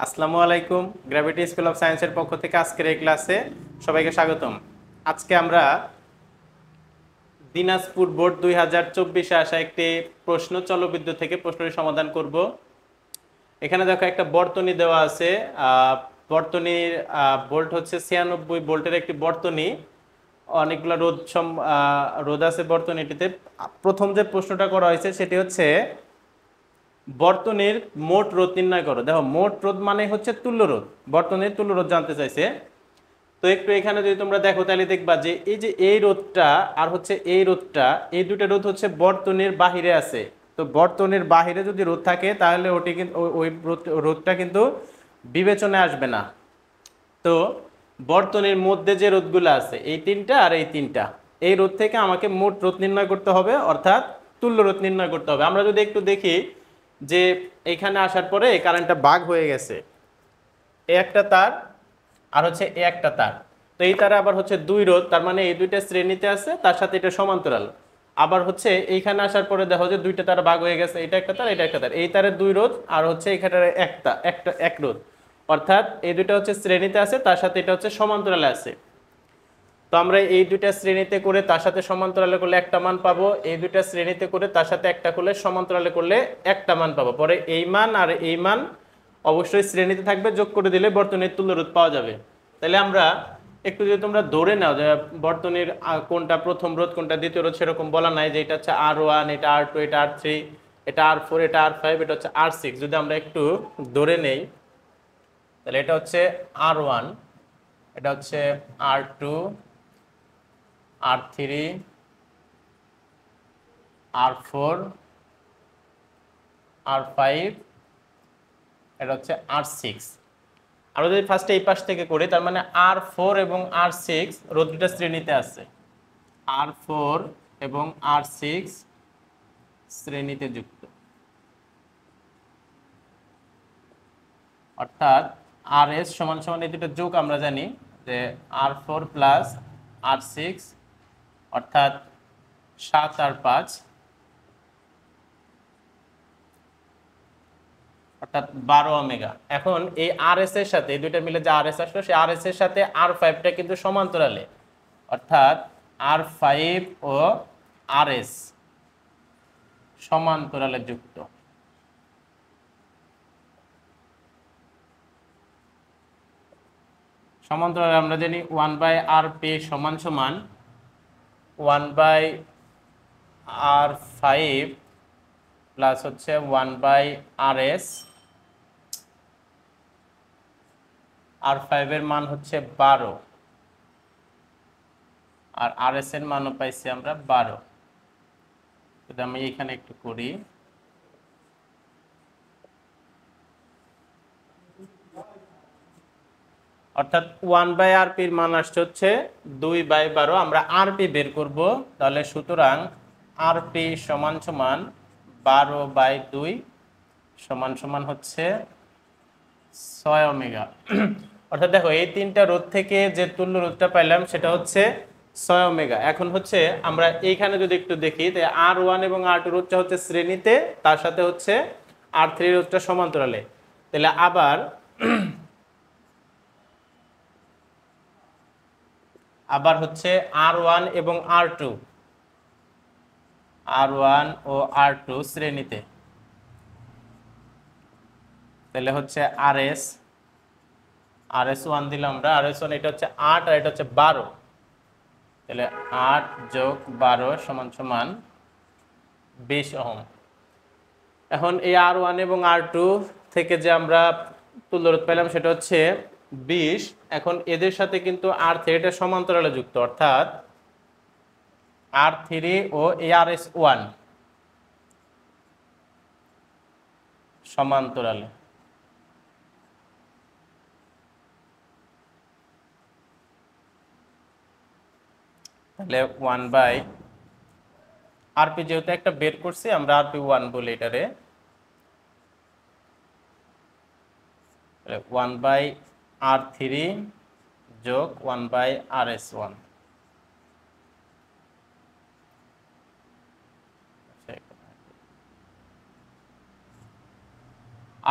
আসসালামু আলাইকুম। Gravity school of সায়েন্সের পক্ষ থেকে আজকের এই ক্লাসে সবাইকে স্বাগতম। আজকে আমরা দিনাজপুর বোর্ড 2024-এ আসা একটি প্রশ্ন চলবিদ্যুৎ থেকে প্রশ্নটির সমাধান করব। এখানে দেখো একটা বর্তনী দেওয়া আছে। বর্তনীর ভোল্ট হচ্ছে 96 ভোল্টের একটি বর্তনী। অনেকগুলো রোধ আছে বর্তনীটিতে। প্রথম যে প্রশ্নটা করা হয়েছে সেটি হচ্ছে বর্তনীর মোট রোধ নির্ণয় করো। দেখো, মোট রোধ মানে হচ্ছে তুল্য রোধ। বর্তনীর তুল্য রোধ জানতে চাইছে। তো একটু এখানে যদি তোমরা দেখো তাহলে দেখবা যে এই রোধটা আর হচ্ছে এই রোধটা, এই দুটো রোধ হচ্ছে বর্তনীর বাহিরে আছে। তো বর্তনীর বাহিরে যদি রোধ থাকে তাহলে ওটি কিন্তু ওই রোধটা কিন্তু বিবেচনায় আসবে না। তো বর্তনীর মধ্যে যে রোধগুলো আছে এই তিনটা আর এই তিনটা, এই রোধ থেকে আমাকে মোট রোধ নির্ণয় করতে হবে, অর্থাৎ তুল্য রোধ নির্ণয় করতে হবে। আমরা যদি একটু দেখি যে এখানে আসার পরে কারেন্টটা ভাগ হয়ে গেছে, এই একটা তার আর হচ্ছে এই একটা তার। তো এই তারে আবার হচ্ছে দুই রোধ, তার মানে এই দুইটা শ্রেণীতে আছে, তার সাথে এটা সমান্তরাল। আবার হচ্ছে এইখানে আসার পরে দেখো যে দুইটা তার ভাগ হয়ে গেছে, এটা একটা তার এটা একটা তার। এই তারের দুই রোধ আর হচ্ছে এখানে এক রোধ, অর্থাৎ এই দুইটা হচ্ছে শ্রেণীতে আছে, তার সাথে এটা হচ্ছে সমান্তরালে আছে। তো আমরা এই দুইটা শ্রেণীতে করে তার সাথে সমান্তরালে করলে একটা মান পাবো, এই দুইটা শ্রেণীতে করে তার সাথে একটা করলে সমান্তরালে করলে একটা মান পাবো। পরে এই মান আর এই মান অবশ্যই শ্রেণীতে থাকবে, যোগ করে দিলে বর্তনীর তুল্য রোধ পাওয়া যাবে। তাহলে আমরা একটু যদি তোমরা ধরে নাও যে বর্তনীর কোনটা প্রথম রোধ কোনটা দ্বিতীয় রোধ, সেরকম বলা নাই যে এটা হচ্ছে R1, এটা R2, এটা R3, এটা R4, এটা R5, এটা হচ্ছে R6। যদি আমরা একটু ধরে নেই তাহলে এটা হচ্ছে R1, এটা হচ্ছে R2, R3, R4, R5, এটা হচ্ছে R6। আমরা যদি ফার্স্টে এই পাশ থেকে করি তার মানে R4 এবং R6 রোধ দুটো শ্রেণীতে আছে। R4 এবং R6 শ্রেণীতে যুক্ত, অর্থাৎ RS সমান সমান এই দুটো যোগ আমরা জানি যে R4 প্লাস R6, অর্থাৎ 7 আর 5, অর্থাৎ 12 ওমেগা। এখন এই RS এর সাথে এই দুইটা মিলে যে RS আসলো, সেই RS এর সাথে R5টা কিন্তু সমান্তরালে, অর্থাৎ R5 ও RS সমান্তরালে যুক্ত। সমান্তরালে আমরা জানি 1/RP সমান সমান 1/R5 প্লাস হচ্ছে 1/RS। R5 এর মান হচ্ছে 12 আর RS এর মানও পাইছি আমরা 12। যদি আমি এখানে একটু করি, অর্থাৎ 1/RP এর মান আসছে হচ্ছে 2/12। আমরা RP বের করব, তাহলে সুতরাং RP সমান সমান 12/2 সমান সমান হচ্ছে 6 ওমেগা। অর্থাৎ দেখো এই তিনটা রোধ থেকে যে তুল্য রোধটা পাইলাম সেটা হচ্ছে 6 ওমেগা। এখন হচ্ছে আমরা এইখানে যদি একটু দেখি, R1 এবং R2 রোধটা হচ্ছে শ্রেণীতে, তার সাথে হচ্ছে R3 রোধটা সমান্তরালে। তাহলে আবার হচ্ছে R1 এবং R1 ও R2 শ্রেণীতে, তাহলে হচ্ছে RS1 দিলাম আমরা, RS1 এটা হচ্ছে 8 আর এটা হচ্ছে 12, তাহলে 8 যোগ 12 সমান সমান 20 ওহম। এখন এই R1 এবং R2 থেকে যে আমরা তুল্য রোধ পেলাম সেটা হচ্ছে 20। এখন এদের সাথে কিন্তু R3 এটা সমান্তরালে যুক্ত, অর্থাৎ R3 ও RS1 সমান্তরালে। তাহলে 1/RP যেহেতু একটা বের করছি আমরা RP1 বলি এটারে, 1/R3 যোগ 1/RS1।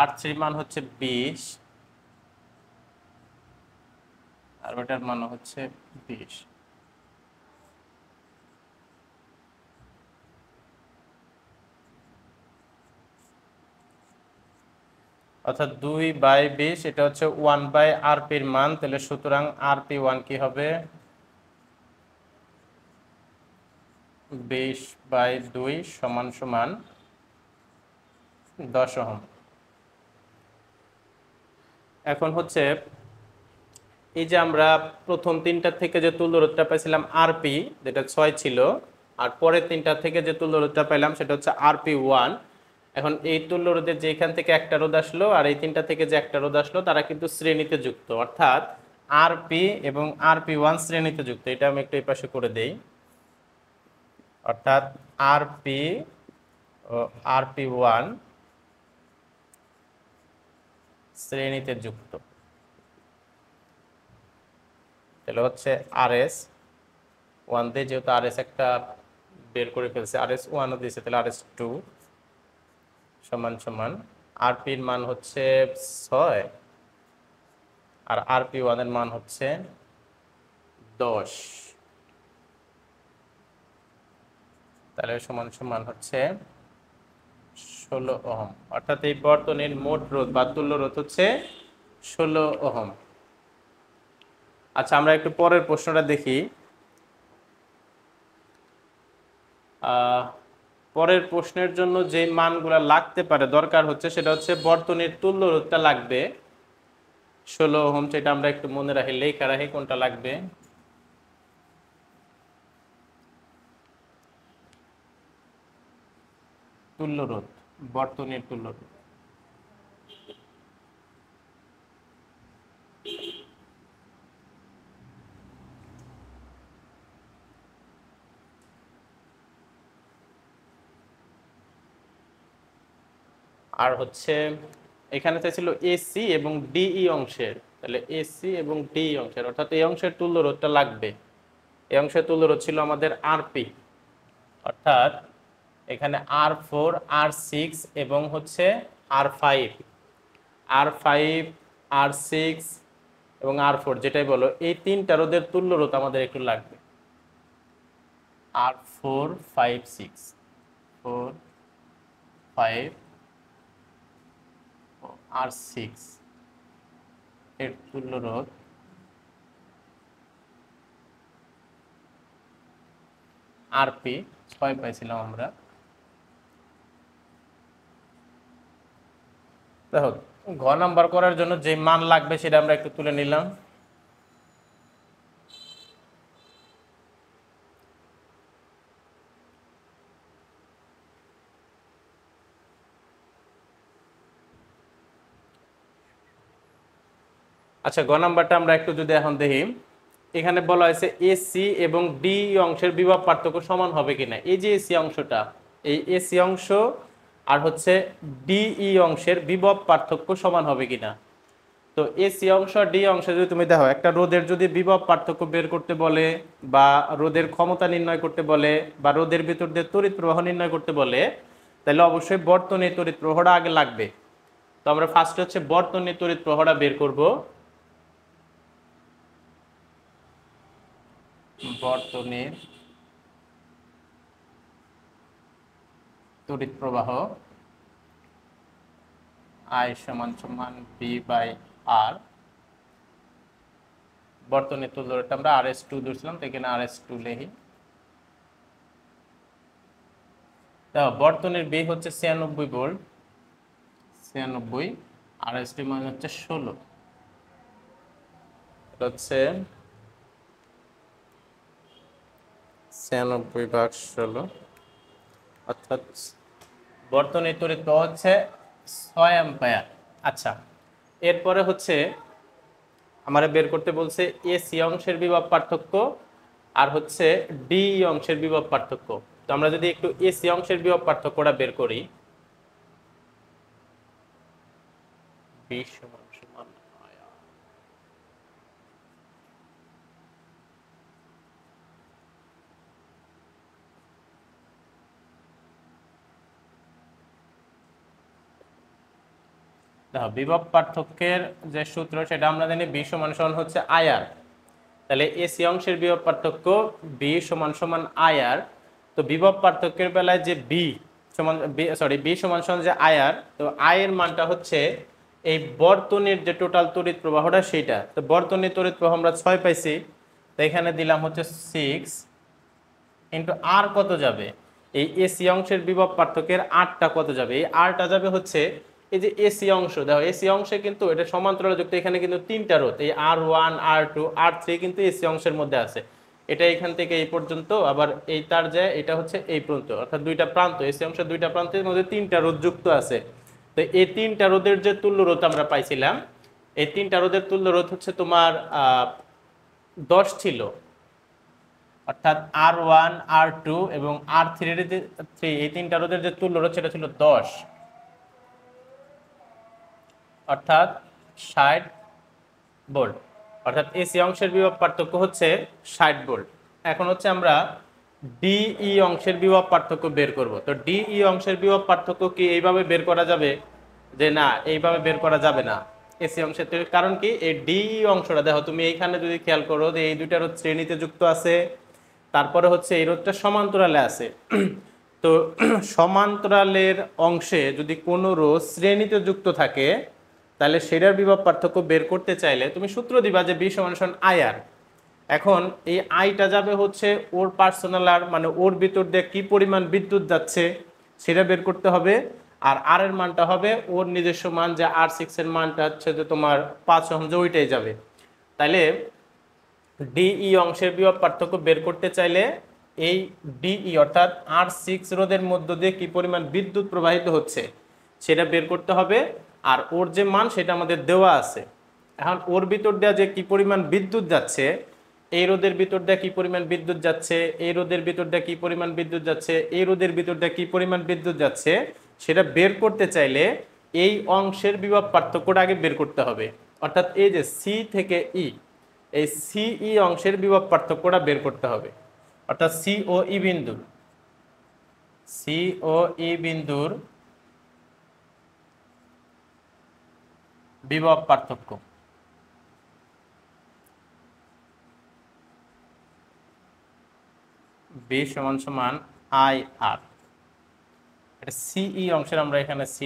R3 মান হচ্ছে 20 আর ওটার মান হচ্ছে 20। অর্থাৎ 2/20 এটা হচ্ছে 1/rp-র মান, তাহলে সুতরাং rp1 কি হবে 20/2 সমান সমান 10 ওহম। এখন হচ্ছে এই যে আমরা প্রথম তিনটা থেকে যে তুল্য রোধটা পাইছিলাম আরপি, যেটা 6 ছিল, আর পরের তিনটা থেকে যে তুল্য রোধটা পাইলাম সেটা হচ্ছে rp1। এখন এই তুল্য রোধের যে এখান থেকে একটা রোধ আসলো আর এই তিনটা থেকে যে একটা রোধ আসলো তারা কিন্তু শ্রেণীতে যুক্ত, অর্থাৎ আরপি এবং rp1 শ্রেণীতে যুক্ত। এটা আমি একটু এই পাশে করে দেই, অর্থাৎ আরপি ও rp1 শ্রেণীতে যুক্ত। তাহলে হচ্ছে আরএস ওয়ান দিয়ে, যেহেতু আরএস একটা বের করে ফেলছে, আরএস ওয়ানও দিয়েছে, তাহলে আরএস টু সমান সমান আরপির মান হচ্ছে 6 আর rp1 এর মান হচ্ছে 10, তাহলে সমান সমান হচ্ছে 16 ওহম। অর্থাৎ এই বর্তনীর মোট রোধ বা তুল্য রোধ হচ্ছে 16 ওহম। আচ্ছা, আমরা একটু পরের প্রশ্নটা দেখি। পরের প্রশ্নের জন্য যে মানগুলো লাগতে পারে, দরকার হচ্ছে, সেটা হচ্ছে বর্তনীর তুল্য রোধটা লাগবে 16 ওহম। সেটা আমরা একটু মনে রাখি, লেখা রাখি কোনটা লাগবে। তুল্য রোধ, বর্তনীর তুল্য রোধ। আর হচ্ছে এখানে চাইছিল এসি এবং ডিই অংশের, তাহলে এসি এবং ডিই অংশের, অর্থাৎ এই অংশের তুল্য রোধটা লাগবে। এই অংশের তুল্য রোধ ছিল আমাদের আরপি, অর্থাৎ এখানে R4, R6 এবং হচ্ছে R5, R5, R6 এবং R4 যেটাই বলো, এই তিনটা রোধের তুল্য রোধ আমাদের একটু লাগবে। R4, 5, 6, 4, 5 R6 এর তুল্য রোধ আরপি 6 পাইছিলাম আমরা। দেখো, ঘ নাম্বার করার জন্য যে মান লাগবে সেটা আমরা একটু তুলে নিলাম। আচ্ছা, গ নাম্বারটা আমরা একটু যদি এখন দেখি, এখানে বলা হয়েছে এসি এবং ডি অংশের বিভব পার্থক্য সমান হবে কিনা। এই যে এসি অংশটা, এই এসি অংশ আর হচ্ছে ডিই অংশের বিভব পার্থক্য সমান হবে কিনা। তো এসি অংশ আর ডি অংশে যদি তুমি দেখো, একটা রোধের যদি বিভব পার্থক্য বের করতে বলে, বা রোধের ক্ষমতা নির্ণয় করতে বলে, বা রোধের ভিতর দিয়ে তড়িৎ প্রবাহ নির্ণয় করতে বলে, তাহলে অবশ্যই বর্তনীর তড়িৎ প্রবাহটা আগে লাগবে। তো আমরা ফার্স্ট হচ্ছে বর্তনীর তড়িৎ প্রবাহটা বের করব। বর্তনীর তড়িৎ প্রবাহ I সমান সমান V/R। বর্তনীর তুল্য রোধটা আমরা RS2 ধরছিলাম, তো এখানে RS2 লিখি। দেখো, বর্তনীর B হচ্ছে 96 ভোল্ট, 96, RS2 মান হচ্ছে 16, এটা হচ্ছে 96/16, অর্থাৎ বর্তনীর তড়িৎ প্রবাহ হচ্ছে 6 অ্যাম্পিয়ার। আচ্ছা, এরপরে হচ্ছে আমরা বের করতে বলছে এসি অংশের বিভব পার্থক্য আর হচ্ছে ডি অংশের বিভব পার্থক্য। তো আমরা যদি একটু এসি অংশের বিভব পার্থক্যটা বের করি, বি সমান সমান দেখো, বিভব পার্থক্যের যে সূত্র সেটা আমরা জানি, বি সমান সমান হচ্ছে আইআর। তাহলে এসি অংশের বিভব পার্থক্য বি সমান সমান আইআর। তো বিভব পার্থক্যের বেলায় যে বি সমান বি সমান সমান যে আইআর, তো আই এর মানটা হচ্ছে এই বর্তনীর যে টোটাল তড়িৎ প্রবাহটা সেইটা। তো বর্তনীর তড়িৎ প্রবাহ আমরা 6 পাইছি, তো এখানে দিলাম হচ্ছে 6 ইন্টু আর কত যাবে, এই এসি অংশের বিভব পার্থক্যের আরটা কত যাবে, এই আরটা যাবে হচ্ছে এই যে এসি অংশ। দেখো এসি অংশে কিন্তু এটা সমান্তরাল যুক্ত, এখানে কিন্তু 3টা রোধ, এই R1 R2 R3 কিন্তু এসি অংশের মধ্যে আছে। এটা এখান থেকে এই পর্যন্ত, আবার এই তার যায় এটা হচ্ছে এই পর্যন্ত, অর্থাৎ দুইটা প্রান্ত, এসি অংশের দুইটা প্রান্তের মধ্যে 3টা রোধ যুক্ত আছে। তো এই 3টা রোধের যে তুল্য রোধ আমরা পাইছিলাম, এই 3টা রোধের তুল্য রোধ হচ্ছে তোমার 10 ছিল, অর্থাৎ R1 R2 এবং R3 এই 3টা রোধের যে তুল্য রোধ সেটা ছিল 10, অর্থাৎ 60 ভোল্ট। অর্থাৎ এসি অংশের বিভব পার্থক্য হচ্ছে 60 ভোল্ট। এখন হচ্ছে আমরা ডিই অংশের বিভব পার্থক্য বের করব। তো ডিই অংশের বিভব পার্থক্য কি এইভাবে বের করা যাবে? যে না, এইভাবে বের করা যাবে না এসি অংশের। কারণ কি, এই ডিই অংশটা দেখো তুমি এইখানে যদি খেয়াল করো যে এই দুইটা রোধ শ্রেণীতে যুক্ত আছে, তারপরে হচ্ছে এই রোধটা সমান্তরালে আছে। তো সমান্তরালের অংশে যদি কোনো রোধ শ্রেণীতে যুক্ত থাকে, তাহলে সেটার বিভব পার্থক্য বের করতে চাইলে তুমি সূত্র দিবা যে বি সমান সমান আইআর। এখন এই আইটা যাবে হচ্ছে ওর পার্সোনাল আর, মানে ওর ভিতর দিয়ে কি পরিমাণ বিদ্যুৎ যাচ্ছে সেটা বের করতে হবে। আর আর এর মানটা হবে ওর নিজস্ব মান, যে R6 এর মানটা হচ্ছে যে তোমার 5 ওহম, যে ওইটাই যাবে। তাহলে ডিই অংশের বিভব পার্থক্য বের করতে চাইলে এই ডিই অর্থাৎ R6 রোধের মধ্য দিয়ে কি পরিমাণ বিদ্যুৎ প্রবাহিত হচ্ছে সেটা বের করতে হবে। আর ওর যে মান সেটা আমাদের দেওয়া আছে। এখন ওর ভিতর দেওয়া যে কি পরিমাণ বিদ্যুৎ যাচ্ছে, এই রোধের ভিতর দিয়ে কি পরিমাণ বিদ্যুৎ যাচ্ছে, এই রোধের ভিতর দিয়ে কি পরিমাণ বিদ্যুৎ যাচ্ছে, এই রোধের ভিতর দিয়ে কি পরিমাণ বিদ্যুৎ যাচ্ছে, সেটা বের করতে চাইলে এই অংশের বিভব পার্থক্যটা আগে বের করতে হবে। অর্থাৎ এই যে সি থেকে ই, এই সিই অংশের বিভব পার্থক্যটা বের করতে হবে। অর্থাৎ সি ও ই বিন্দুর বিভব পার্থক্য বি সমান সমান আই আর। এটা সিই অংশের আমরা এখানে সি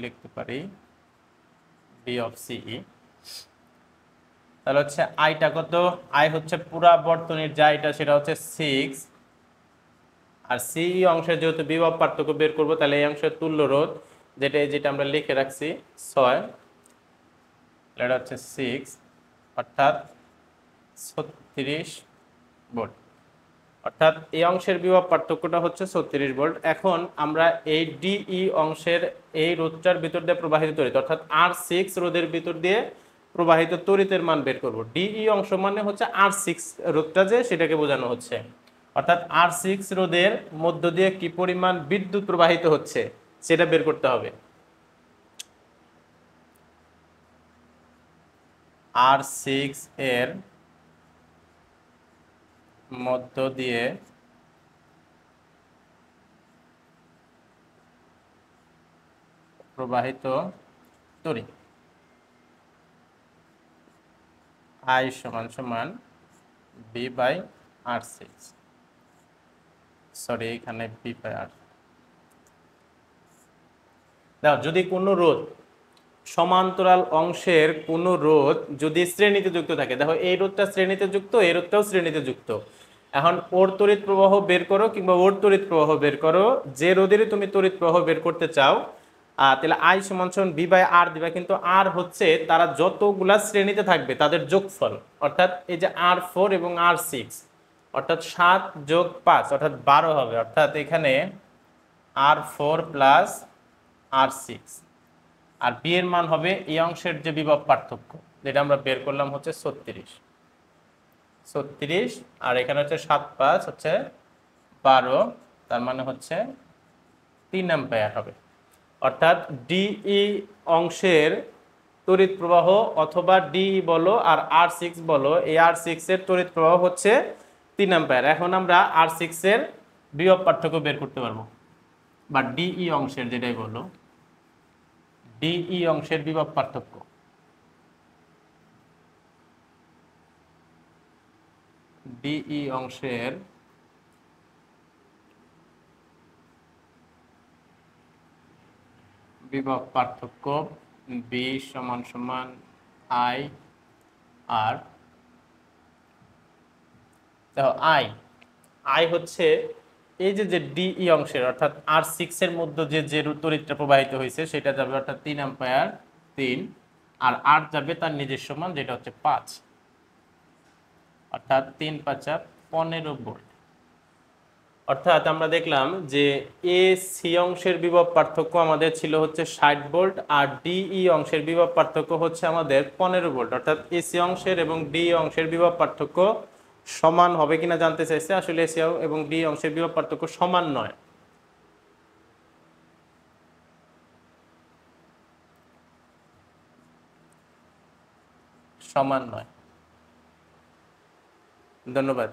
লিখতে পারি, বি অফ সিই। তাহলে হচ্ছে আইটা কত, আই হচ্ছে পুরা বর্তনীর যা এটা সেটা হচ্ছে 6, আর সিই অংশের যেহেতু বিভব পার্থক্য বের করব, তাহলে এই অংশের তুল্য রোধ যেটা আমরা লিখে রাখছি 6, এটা হচ্ছে 6, অর্থাৎ 36 ভোল্ট। অর্থাৎ এই অংশের বিভব পার্থক্যটা হচ্ছে 36 ভোল্ট। এখন আমরা এই ডিই অংশের এই রোধটার ভিতর দিয়ে প্রবাহিত তড়িৎ, অর্থাৎ R6 রোধের ভিতর দিয়ে প্রবাহিত তড়িতের মান বের করব। ডিই অংশ মানে হচ্ছে R6 রোধটা যে সেটাকে বোঝানো হচ্ছে। অর্থাৎ R6 রোধের মধ্য দিয়ে কি পরিমাণ বিদ্যুৎ প্রবাহিত হচ্ছে সেটা বের করতে হবে। R6 এর মধ্য দিয়ে প্রবাহিত তড়িৎ I সমান সমান বি বাই R6, সরি এখানে বি বাই আর। দেখো যদি কোনো রোধ সমান্তরাল অংশের কোনো রোধ যদি শ্রেণীতে যুক্ত থাকে, দেখো এই রোধটা শ্রেণীতে যুক্ত, এই রোধটাও শ্রেণীতে যুক্ত। এখন ওর তড়িৎ প্রবাহ বের করো কিংবা ওর তড়িৎ প্রবাহ বের করো, যে রোধেরই তুমি তড়িৎ প্রবাহ বের করতে চাও, তাহলে আই সমান সমান বি বাই আর দিবা। কিন্তু আর হচ্ছে তারা যতগুলা শ্রেণীতে থাকবে তাদের যোগফল, অর্থাৎ এই যে R4 এবং R6, অর্থাৎ 7 যোগ 5 অর্থাৎ 12 হবে। অর্থাৎ এখানে R4 প্লাস R6, আর বি এর মান হবে এই অংশের যে বিভব পার্থক্য যেটা আমরা বের করলাম হচ্ছে 36, আর এখানে হচ্ছে 7 5 হচ্ছে 12, তার মানে হচ্ছে 3 অ্যাম্পিয়ার হবে। অর্থাৎ ডিই অংশের তড়িৎ প্রবাহ অথবা ডিই বলো আর R6 বলো, এই R6 এর তড়িৎ প্রবাহ হচ্ছে 3 অ্যাম্পিয়ার। এখন আমরা R6 এর বিভব পার্থক্য বের করতে পারবো, বা ডিই অংশের যেটাই বলো, ডিই অংশের বিভব পার্থক্য। ডিই অংশের বিভব পার্থক্য বি সমান সমান আই আর দেখো আই আই হচ্ছে এই যে ডিই অংশের অর্থাৎ R6 এর মধ্যে যে তড়িৎটা প্রবাহিত হয়েছে সেটা যাবে অর্থাৎ 3 অ্যাম্পিয়ার 3 আর আর যাবে তার নিজস্ব মান যেটা হচ্ছে 5 অর্থাৎ 3 5 15 ভোল্ট। অর্থাৎ আমরা দেখলাম যে এ সি অংশের বিভব পার্থক্য আমাদের ছিল হচ্ছে 60 ভোল্ট আর ডিই অংশের বিভব পার্থক্য হচ্ছে আমাদের 15 ভোল্ট। অর্থাৎ এসি অংশের এবং ডি অংশের বিভব পার্থক্য সমান হবে কিনা জানতে চাইছে। আসলে এসি এবং ডি অংশের বিভব পার্থক্য সমান নয়। সমান নয়। ধন্যবাদ।